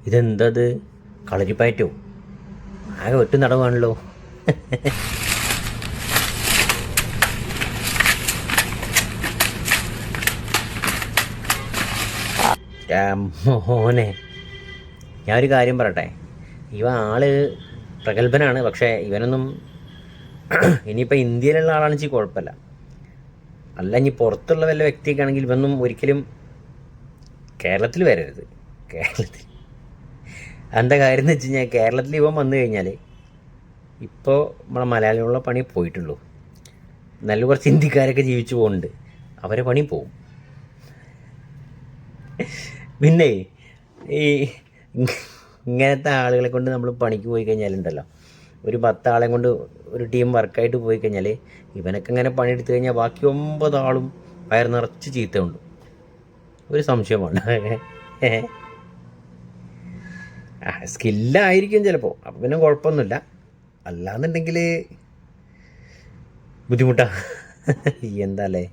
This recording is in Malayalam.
ഇതെന്തത് കളരിപ്പയറ്റോ? ആകെ ഒറ്റ നടവാണല്ലോ. മോനെ, ഞാനൊരു കാര്യം പറയട്ടെ. ആള് പ്രഗത്ഭനാണ്. പക്ഷേ ഇവനൊന്നും ഇനിയിപ്പോൾ ഇന്ത്യയിലുള്ള ആളാണെന്ന് വെച്ചാൽ കുഴപ്പമില്ല. അല്ല, ഇനി പുറത്തുള്ള വല്ല വ്യക്തിയൊക്കെ ആണെങ്കിൽ ഇവൊന്നും ഒരിക്കലും കേരളത്തിൽ വരരുത്. കേരളത്തിൽ എന്താ കാര്യം എന്ന് വെച്ച് കഴിഞ്ഞാൽ, കേരളത്തിൽ ഇവൻ വന്നു കഴിഞ്ഞാൽ ഇപ്പോൾ നമ്മളെ മലയാളികളുടെ പണി പോയിട്ടുള്ളൂ. നല്ല കുറച്ച് ഹിന്ദിക്കാരൊക്കെ ജീവിച്ചു പോകുന്നുണ്ട്, അവരെ പണി പോവും. പിന്നെ ഈ ഇങ്ങനത്തെ ആളുകളെ കൊണ്ട് നമ്മൾ പണിക്ക് പോയി കഴിഞ്ഞാലുണ്ടല്ലോ, ഒരു 10 ആളെ കൊണ്ട് ഒരു ടീം വർക്കായിട്ട് പോയി കഴിഞ്ഞാൽ ഇവനൊക്കെ ഇങ്ങനെ പണിയെടുത്തു കഴിഞ്ഞാൽ ബാക്കി 9 ആളും വയർ നിറച്ച് ചീത്തയുണ്ട്. ഒരു സംശയമാണ്. സ്കില്ലായിരിക്കും ചിലപ്പോൾ, അപ്പം പിന്നെ കുഴപ്പമൊന്നുമില്ല. അല്ലാന്നുണ്ടെങ്കിൽ ബുദ്ധിമുട്ടാണ്. എന്താ അല്ലേ?